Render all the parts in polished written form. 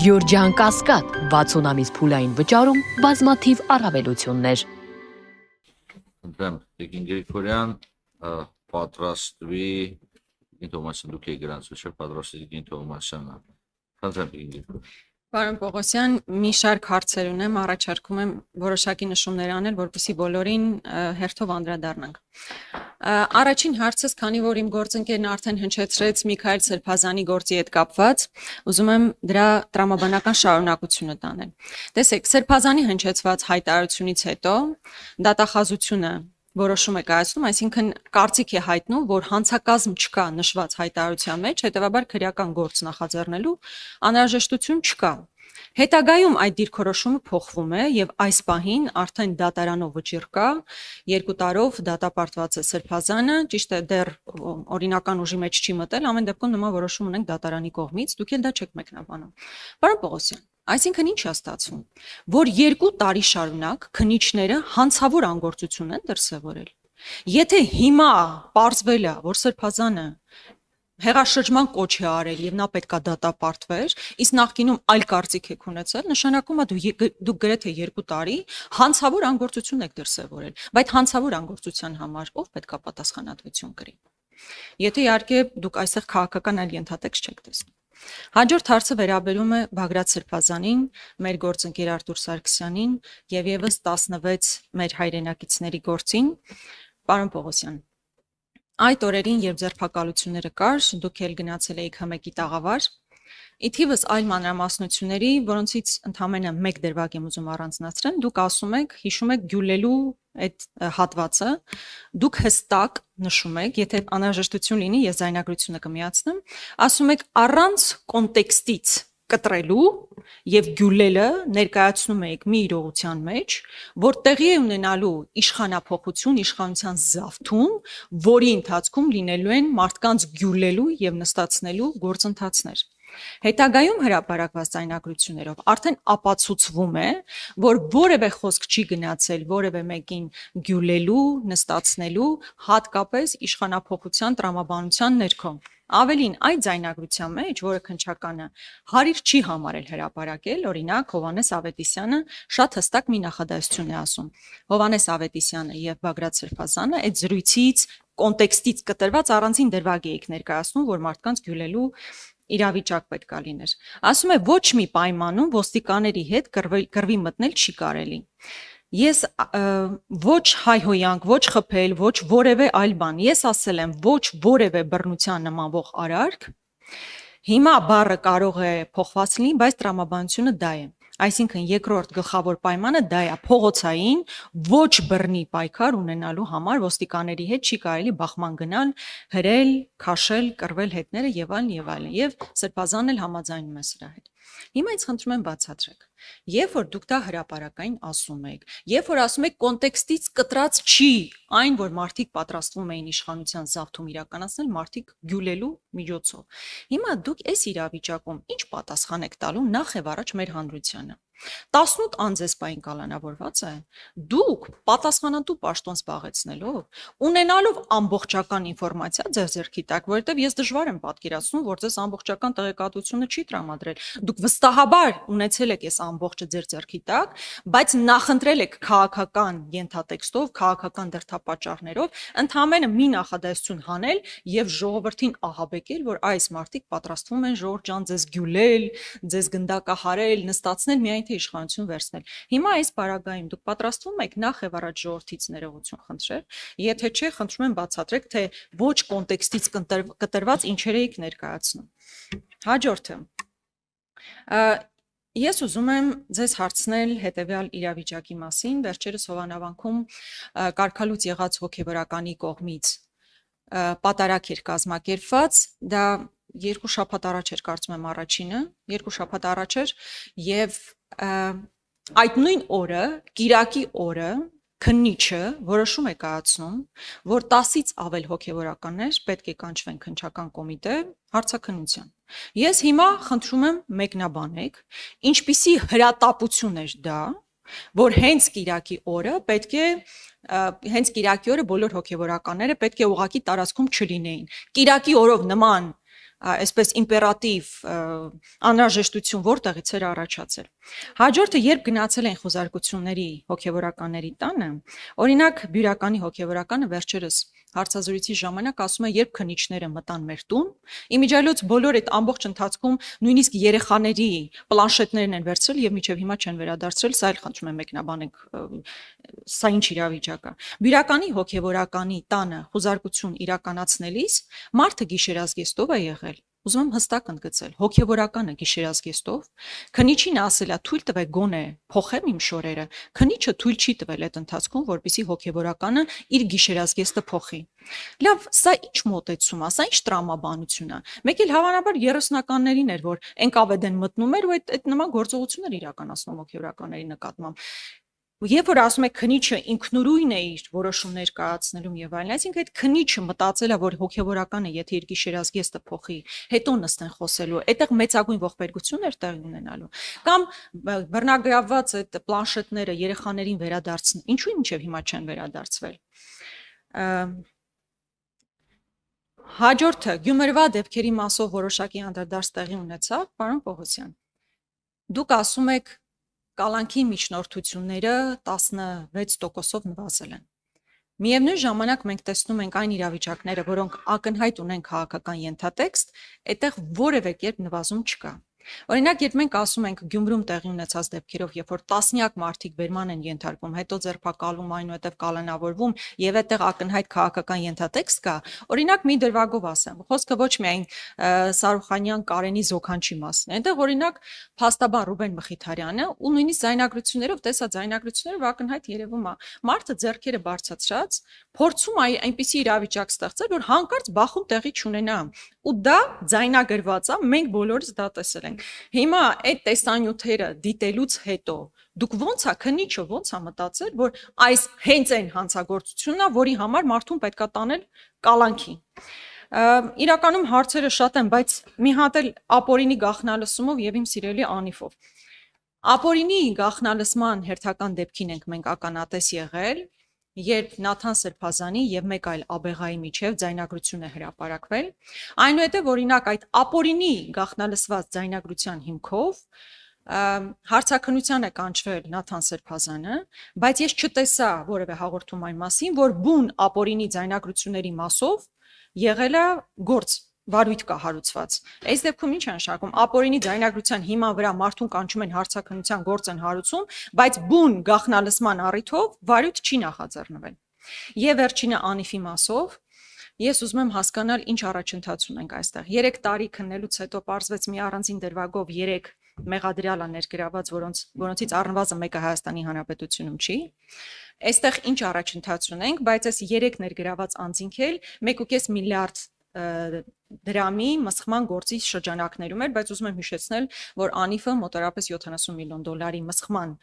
Գյուրջան Կասկադ 60 ամիս փուլային վճարում բազմաթիվ առավելություններ։ Ընտրեմ Տիկին Գրիգորյան, պատրաստվի Տիկին Թովմասյան, դուք եք գրանցուցիչ պատրաստի Տիկին Թովմասյանը։ Ընտրեմ Տիկին Գրիգորյան։ Պարոն Պողոսյան, մի շարք հարցեր ունեմ, առաջարկում եմ որոշակի նշումներ անել, որպեսզի բոլորին հերթով անդրադառնանք։ Առաջին հարցս, քանի որ իմ գործընկերն արդեն հնչեցրեց Միքայել Սրբազանի գործի հետ կապված, ուզում եմ դրա տրամաբանական շարունակությունը տանել։ Տեսեք, Սրբազանի հնչեցված հայտարարությունից հետո դատախազությունը որոշում է կայացնում, այսինքն կարծիք է հայտնում, որ հանցակազմ չկա նշված հայտարարության մեջ, հետևաբար քրեական գործ նախաձեռնելու անհրաժեշտություն չկա։ Հետագայում այդ դիրքորոշումը փոխվում է եւ այս պահին արդեն դատարանով վճիռ կա, 2 տարով դատապարտված է Սրբազանը, ճիշտ է, դեռ օրինական ուժի մեջ չի մտել, ամեն դեպքում նման որոշում ունենք դատարանի կողմից, դուք էլ դա չեք մեկնաբանում։ Պարոն Պողոսյան, այսինքն ինչ է ստացվում, որ 2 տարի շարունակ քննիչները հանցավոր անգործություն են դրսևորել։ Եթե հիմա պարզվել է, որ Սրբազանը հեղաշրջման կոչ է արել եւ նա պետքա դատապարտվեր, իսկ նախկինում այլ կարծիք եք ունեցել, նշանակում է դուք գրեթե 2 տարի հանցավոր անգործություն եք դրսևորել, բայց հանցավոր անգործության համար ով պետքա պատասխանատվություն կրի։ Եթե իհարկե դուք այստեղ քաղաքական այլ ենթատեքստ չեք տեսնում։ Հաջորդ հարցը վերաբերում է Բագրատ Սրբազանին, մեր գործընկեր Արտուր Սարգսյանին եւ եւս 16 մեր հայրենակիցների գործին։ Պարոն Պողոսյան, այդ օրերին, երբ ձերբակալությունները կար, դուք էլ գնացել եք ՀՄԿ-ի տաղավար, ի թիվս այլ մանրամասնությունների, որոնցից ընդամենը մեկ դրվագ եմ ուզում առանձնացնել, դուք ասում եք, հիշում եք Գյուլելու այդ հատվածը, դուք հստակ նշում եք, եթե անհրաժեշտություն լինի, ես ձայնագրությունը կմիացնեմ, ասում եք առանց կոնտեքստից կտրելու եւ Գյուլելը ներկայացնում եք մի իրողության մեջ, որ տեղի է ունենալու իշխանափոխություն, իշխանության զավթում, որի ընթացքում լինելու են մարդկանց Գյուլելու եւ նստացնելու գործընթացներ։ Հետագայում հրապարակված ձայնագրություններով արդեն ապացուցվում է, որ որևէ խոսք չի գնացել որևէ մեկին Գյուլելու, նստացնելու, հատկապես իշխանափոխության տրամաբանության ներքո։ Ավելին, այդ ձայնագրության մեջ, որը քննչականը հարիր չի համարել հրապարակել, օրինակ Հովհաննես Ավետիսյանը շատ հստակ մի նախադասություն է ասում։ Հովհաննես Ավետիսյանը եւ Բագրատ Սրբազանը այդ զրույցից, կոնտեքստից կտրված առանձին դրվագ եք ներկայացնում, որ մարդկանց Գյուլելու իրավիճակ պետք է լիներ։ Ասում է ոչ մի պայմանում ոստիկաների հետ կռվի մտնել չի կարելի։ Ես ոչ հայհոյանք, ոչ խփել, ոչ որևէ այլ բան։ Ես ասել եմ ոչ որևէ բռնության նմանվող արարք։ Հիմա բառը կարող է փոխված լինի, բայց տրամաբանությունը դա է։ Այսինքն երկրորդ գլխավոր պայմանը դա է, փողոցային ոչ բռնի պայքար ունենալու համար ոստիկաների հետ չի կարելի բախման գնալ, հրել, քաշել, կռվել հետները եւ այլն եւ այլն։ Եվ Սրբազանն էլ համաձայնում է սրա հետ։ Հիմա ինձ խնդրում եմ բացատրեք։ Երբ որ դուք դա հրապարակային ասում եք, երբ որ ասում եք կոնտեքստից կտրած չի այն, որ մարդիկ պատրաստվում էին իշխանության զավթում իրականացնել, մարդիկ Գյուլելու միջոցով։ Հիմա դուք այս իրավիճակում ինչ պատասխան եք տալու նախ եւ առաջ մեր հանրությանը։ 18 անձեսպային կալանավորված է, դուք պատասխանատու պաշտոն զբաղեցնելով, ունենալով ամբողջական ինֆորմացիա ձեր ձեռքի տակ, որովհետև ես դժվար եմ պատկերացնում, որ ձեզ ամբողջական տեղեկատվությունը չի տրամադրել։ Դուք վստահաբար ունեցել եք այս ամբողջը ձեր ձեռքի տակ, բայց նախընտրել եք քաղաքական ենթատեքստով, քաղաքական դրդապատճառներով, ընդհանրապես մի նախադասություն հանել եւ ժողովրդին ահաբեկել, որ այս մարդիկ պատրաստվում են Ժորժ ջան ձեզ Գյուլել, ձեզ գնդակահարել, նստացնել միայն իշխանություն վերցնել։ Հիմա այս պարագայում դուք պատրաստվում եք նախ եւ առաջ ժողովրդից ներողություն խնդրել, եթե չէ, խնդրում եմ բացատրեք, թե ոչ կոնտեքստից կտրված ինչեր եք ներկայացնում։ Հաջորդը։ Ես ուզում եմ ձեզ հարցնել հետեւյալ իրավիճակի մասին, վերջերս Հովանավանքում կարգալույծ եղած հոգեվորականի կողմից պատարակ էր կազմակերպված, դա 2 շաբաթ առաջ էր, կարծում եմ առաջինը, 2 շաբաթ առաջ էր եւ այդ նույն օրը, Կիրակի օրը քննիչը որոշում է կայացնում, որ 10-ից ավել հոգեվորականներ պետք է կանչվեն քննչական կոմիտե հարցաքննության։ Ես հիմա խնդրում եմ մեկնաբանեք, ինչպիսի հրատապություն էր դա, որ հենց Կիրակի օրը պետք է հենց Կիրակի օրը բոլոր հոգեվորականները պետք է ուղղակի տարածքում չլինեին։ Կիրակի օրով նման այսպես իմպերատիվ անհրաժեշտություն որտեղից էր առաջացել։ Հաջորդը, երբ գնացել են խոզարկությունների հոգևորականների տանը, օրինակ Բյուրականի հոգևորականը վերջերս հարցազրույցի ժամանակ ասում է, երբ քնիչները մտան մեր տուն, իմիջիայլոց բոլոր այդ ամբողջ ընթացքում նույնիսկ երեխաների պլանշետներն են վերցրել եւ մինչեւ հիմա չեն վերադարձրել, սա էլ խնդրում եմ մեկնաբանեք, սա ինչ իրավիճակ է։ Բյուրականի հոգևորականի տանը խոզարկություն իրականացնելիս մարդը գիշերազգեստով է եղել։ Ուզում եմ հստակ ընդգծել, հոգևորականը գիշերազգեստով, քնիչին ասելա թույլ տվեք գոնե փոխեմ իմ շորերը, քնիչը թույլ չի տվել այդ ընթացքում, որպեսզի հոգևորականը իր գիշերազգեստը փոխի։ Լավ, սա ինչ մոտեցում է, սա ինչ տրամաբանություն է։ Մեկ էլ հավանաբար 30-ականներին էր, որ NKVD-ն մտնում էր ու այդ նման գործողություններ իրականացնում հոգևորականների նկատմամբ։ Երբ որ ասում եք քնիչը ինքնուրույն է իր որոշումներ կայացնելում եւ այլն, այսինքն այդ քնիչը մտածել է, որ հոգևորականը եթե իր գիշերազգեստը փոխի, հետո նստեն խոսելու, այդտեղ մեծագույն ողբերգություն էր տեղի ունենալու։ Կամ բռնագրավված այդ պլանշետները երեխաներին վերադարձն, ինչու մինչեւ հիմա չեն վերադարձվել։ Հաջորդը Գյումրվա դեպքերի մասով որոշակի անդրադարձ տեղի ունեցավ, պարոն Պողոսյան։ Դուք ասում եք կալանքի միջնորդությունները 16%-ով նվազել են։ Միևնույն ժամանակ մենք տեսնում ենք այն իրավիճակները, որոնք ակնհայտ ունեն քաղաքական ենթատեքստ, այդտեղ որևէ կերպ նվազում չկա։ Օրինակ, երբ մենք ասում ենք Գյումրում տեղի ունեցած դեպքերով, երբ որ տասնյակ մարդիկ բերման են ենթարկվում, հետո ձերբակալում, այնուհետև կալանավորվում եւ այդտեղ ակնհայտ քաղաքական ենթատեքստ կա, օրինակ մի դրվագով ասեմ, խոսքը ոչ միայն Սարուխանյան Կարենի զոքանչի մասն է, այդտեղ օրինակ փաստաբան Ռուբեն Մխիթարյանը ու նույնիսկ ձայնագրություններով տեսա ձայնագրություններով ակնհայտ երևում է, մարդը ձեռքերը բարձրացրած, փորձում է այնպիսի իրավիճակ ստեղծել, որ հանկարծ բախում տեղի չունենա։ Ու դա ձայնագրված է, մենք բոլորս դա տեսել ենք։ Հիմա այդ տեսանյութերը դիտելուց հետո դուք ո՞նց է քնիչը ո՞նց է մտածել, որ այս հենց այն հանցագործությունն է, որի համար մարդուն պետքա տանել կալանքի։ Իրականում հարցերը շատ են, բայց մի հատ էլ ապօրինի գաղտնալսումով եւ իմ սիրելի Անիֆով։ Ապօրինի գաղտնալսման հերթական դեպքին ենք մենք ականատես եղել, երբ Նաթան Սրբազանի եւ մեկ այլ աբեղայի միջև ձայնագրություն է հրապարակվել, այնուհետև օրինակ այդ ապօրինի գաղտնալսված ձայնագրության հիմքով հարցաքննության է կանչվել Նաթան Սրբազանը, բայց ես չտեսա որևէ հաղորդում այն մասին, որ բուն ապօրինի ձայնագրությունների մասով եղել է գործ վարույթ կա հարուցված։ Այս դեպքում ինչ է նշանակում, ապօրինի ձայնագրության հիման վրա մարդուն կանչում են հարցաքննության գործ են հարուցում, բայց բուն գաղտնալսման առիթով վարույթ չի նախաձեռնվել։ Եվ վերջինը Անիֆի մասով, ես ուզում եմ հասկանալ ինչ առաջընթաց ունենք այստեղ։ 3 տարի քննելուց հետո պարզվեց մի առանձին դրվագով 3 մեղադրյալ է ներգրաված, որոնցից առնվազն մեկը Հայաստանի Հանրապետությունում չի։ Այստեղ ինչ առաջընթաց ունենք, բայց այս 3 ներգրաված անձինք էլ 1.5 միլիարդ դրամի մսխման գործի շրջանակներում էր, բայց ուզում եմ հիշեցնել, որ Անիֆը մոտարապես 70 միլիոն դոլարի մսխման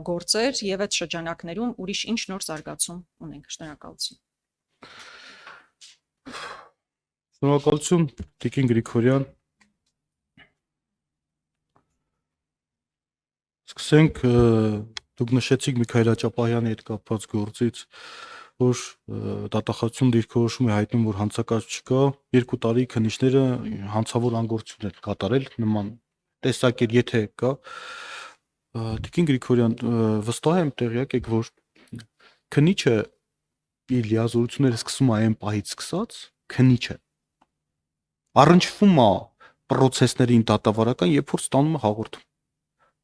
գործ էր եւ այդ շրջանակներում ուրիշ ինչ նոր զարգացում ունենք։ Շնորհակալություն։ Շնորհակալություն Տիկին Գրիգորյան։ Սկսենք դուք նշեցիք Միքայել Աճապահյանի հետ կապված գործից, որ դատախազություն դիրքորոշում է հայտնում, որ հանցակաց չկա, 2 տարի քննիչները հանցավոր անգործություն են կատարել նման տեսակեր, եթե կա։ Տիկին Գրիգորյան, վստահ եմ տեղյակ եք, որ քննիչը իր լիազորությունները սկսում է այն պահից սկսած, քննիչը առնչվում է պրոցեսներին դատավարական, երբ որ ստանում է հաղորդում,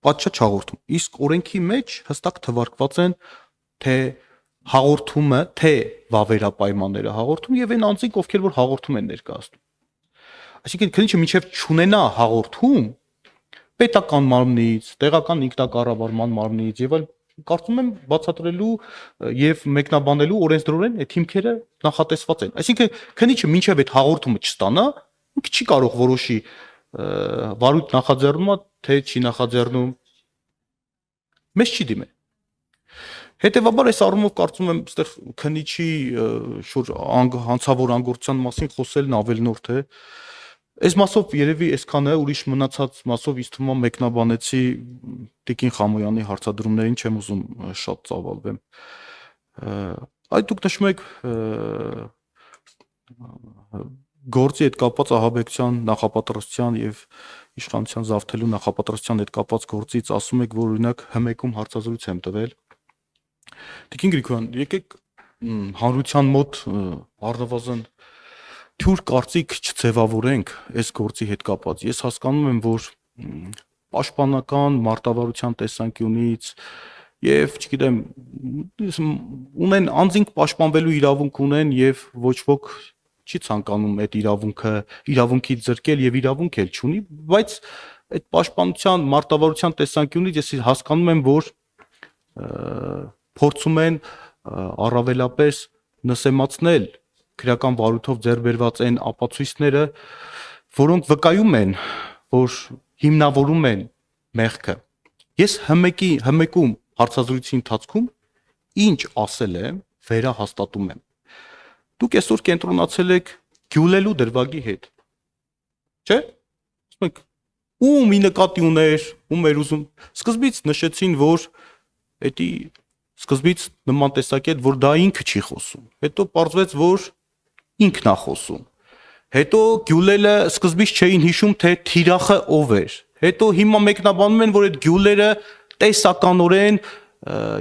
պատշաճ հաղորդում, իսկ օրենքի մեջ հստակ թվարկված են թե հաղորդումը, թե վավերապայմանները հաղորդում եւ այն անձինք, ովքեր որ հաղորդում են ներկայացնում։ Այսինքն քննիչը մինչեւ չունենա հաղորդում պետական մարմնից, տեղական ինքնակառավարման մարմնից եւ այլ, կարծում եմ բացատրելու եւ մեկնաբանելու օրենսդրորեն այդ հիմքերը նախատեսված են։ Այսինքն քննիչը մինչեւ այդ հաղորդումը չստանա, ինքը չի կարող որոշի վարույթ նախաձեռնում է, թե չի նախաձեռնում։ Մեզ չի դիմել։ Հետևաբար այս առումով կարծում եմ այստեղ քննիչի շուտ հանցավոր անգործության մասին խոսելն ավելնորդ է։ Այս մասով երևի այսքանը է, ուրիշ մնացած մասով ինձ թվում է մեկնաբանեցի Տիկին Խամոյանի հարցադրումներին, չեմ ուզում շատ ծավալվեմ։ Այդ դուք նշում եք գործի հետ կապված ահաբեկչության նախապատրաստության եւ իշխանության զավթելու նախապատրաստության հետ կապված գործից ասում եք, որ օրինակ հմեկում հարցազրույց եմ տվել։ Տիկին Գրիգորյան, եկեք հանրության մոտ առնվազն թյուր կարծիք չձևավորենք այս գործի հետ կապված։ Ես հասկանում եմ, որ պաշտպանական մարտավարության տեսանկյունից եւ, չգիտեմ, ունեն անձինք պաշտպանվելու իրավունք ունեն եւ ոչ ոք չի ցանկանում այդ իրավունքից զրկել եւ իրավունք էլ չունի, բայց այդ պաշտպանության մարտավարության տեսանկյունից ես հասկանում եմ, որ փորձում են առավելապես նսեմացնել քրեական վարույթով ձեռք բերված այն ապացույցները, որոնք վկայում են, որ հիմնավորում են մեղքը։ Ես հմեկում հարցազրույցի ընթացքում ինչ ասել եմ, վերահաստատում եմ։ Դուք այսօր կենտրոնացել եք գյուլելու դրվագի հետ։ Չէ՞։ Ասում եք, ում ի նկատի ուներ, ում էր ուզում։ Սկզբից նշեցին, որ էդի սկզբից նման տեսակետ, որ դա ինքը չի խոսում։ Հետո պարզվեց, որ ինքն է խոսում։ Հետո գյուլելը սկզբից չէին հիշում, թե թիրախը ով էր։ Հետո հիմա մեկնաբանում են, որ այդ գյուլերը տեսականորեն,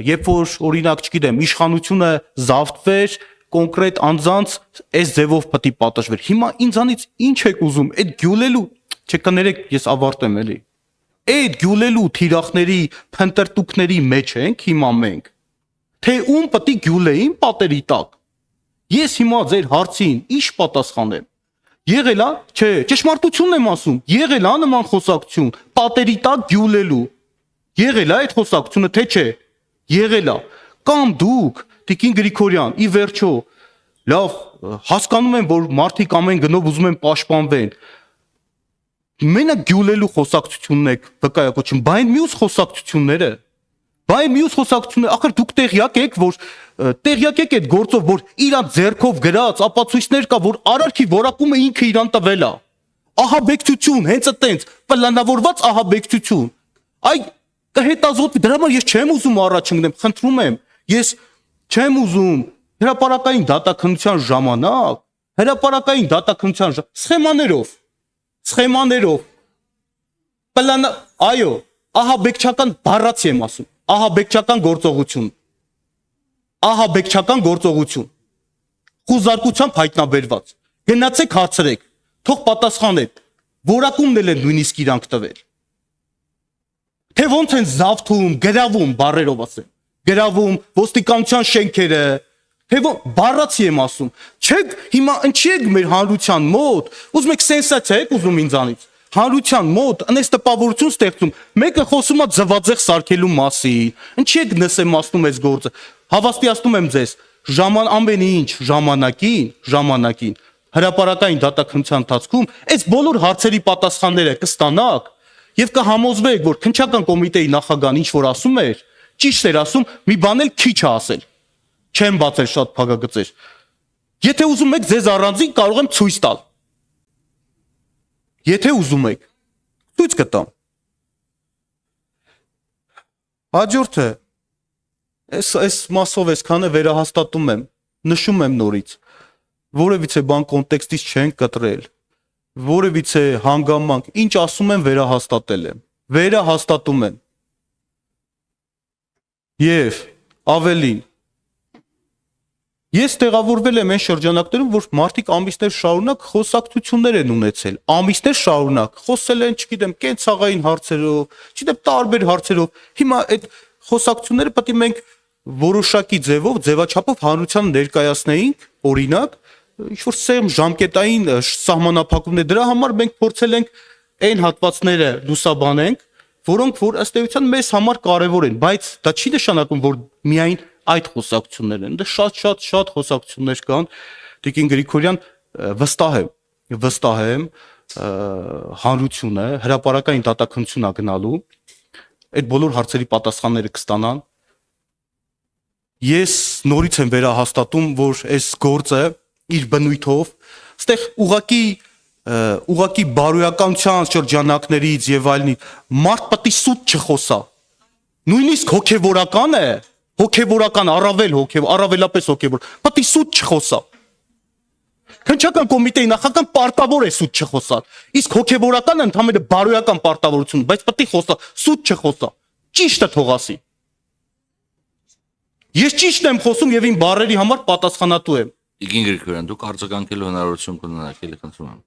երբ որ օրինակ, չգիտեմ, իշխանությունը զավթվեր, կոնկրետ անձանց այս ձևով պետք է պատժվեր։ Հիմա ինձանից ինչ եք ուզում, այդ գյուլելու, չկներեք, ես ավարտեմ էլի։ Այդ գյուլելու թիրախների, փնտրտուքների մեջ ենք հիմա մենք։ Թե ում պետք է գյուլեին պատերի տակ։ Ես հիմա ձեր հարցին ինչ պատասխանեմ։ Եղել է, չէ, ճշմարտությունն եմ ասում, եղել է նման խոսակցություն, պատերի տակ գյուլելու։ Եղել է այդ խոսակցությունը, թե չէ։ Եղել է։ Կամ դուք, Տիկին Գրիգորյան, ի վերջո, լավ, հասկանում եմ, որ մարդիկ ամեն գնով ուզում են պաշտպանվեն։ Մենակ գյուլելու խոսակցությունն եք վկայակոչում, բայց այն մյուս խոսակցությունները, ախր դուք տեղյակ եք, որ տեղյակ եք այդ գործով, որ իրանց ձեռքով գրած ապացույցներ կա, որ արարքի որակումը ինքը իրան տվել է։ Ահաբեկչություն, հենց այտենց պլանավորված ահաբեկչություն։ Այ կհետազոտվի, դրա համար ես չեմ ուզում առաջ ընկնեմ, խնդրում եմ, ես չեմ ուզում հրապարակային դատաքննության ժամանակ, սխեմաներով, այո, ահաբեկչական բառացի եմ ասում, ահաբեկչական գործողություն, խուզարկությամբ հայտնաբերված, գնացեք հարցրեք, թող պատասխանեք, որակումն էլ են նույնիսկ իրանք տվել, թե ոնց են զավթում, գրավում, բառերով ասեմ, գրավում, ոստիկանության շենքերը, թե բառացի եմ ասում, չեք հիմա ընչի եք մեր հանրության մոտ, ուզում եք սենսացիա եք ուզում ինձանից, հանրության մոտ անես տպավորություն ստեղծում, մեկը խոսում է ձվածեղ սարքելու մասին, ինչի եք նսեմացնում այս գործը, հավաստիացնում եմ ձեզ, ամեն ինչ ժամանակին, հրապարակային դատաքննության ընթացքում, այս բոլոր հարցերի պատասխանները կստանաք եւ կհամոզվեք, որ քննչական կոմիտեի նախագահան ինչ որ ասում էր, ճիշտ էր ասում, մի բան էլ քիչ է ասել, չեմ բացել շատ փակագծեր, եթե ուզում եք ձեզ առանձին կարող եմ ցույց տալ, եթե ուզում եք, ցույց կտամ։ Հաջորդը, այս մասով այսքանը վերահաստատում եմ, նշում եմ նորից, որևիցե բան կոնտեքստից չեն կտրել, որևիցե հանգամանք, ինչ ասում եմ վերահաստատում եմ, եւ ավելին, ես տեղավորվել եմ այն շրջանակներում, որ մարդիկ ամիսներ շարունակ խոսակցություններ են ունեցել, ամիսներ շարունակ, խոսել են, չգիտեմ, կենցաղային հարցերով, չգիտեմ, տարբեր հարցերով, հիմա այդ խոսակցությունները պետք է մենք որոշակի ձևաչափով հանրությանը ներկայացնեինք, օրինակ, ինչ-որ սեմ ժամկետային սահմանափակումներ, դրա համար մենք փորձել ենք այն հատվածները լուսաբանենք, որոնք որ ըստ էության մեզ համար կարևոր են, բայց դա չի նշանակում, որ միայն այդ խոսակցություններն են, դա շատ խոսակցություններ կան, Տիկին Գրիգորյան, վստահ եմ, հանրությունը հրապարակային դատաքննություն է գնալու, այդ բոլոր հարցերի պատասխանները կստանան, ես նորից եմ վերահաստատում, որ այս գործը իր բնույթով, ստեղ ուղղակի բարոյականության շրջանակներից եւ այլնի մարդ պետք է սուտ չխոսա, նույնիսկ հոգեվորական է, առավելապես հոգեվոր, պետք է սուտ չխոսա, քննչական կոմիտեի նախագահան պարտավոր է սուտ չխոսալ։ Իսկ հոգեվորականը ընդհանրապես բարոյական պարտավորություն, բայց պետք է խոսա, սուտ չխոսա։ Ճիշտը թող ասի։ Ես ճիշտ եմ խոսում եւ իմ բառերի համար պատասխանատու եմ։ Տիկին Գրիգորյան, դուք արձագանքելու հնարավորություն կունենաք, էլի խնդրում եմ։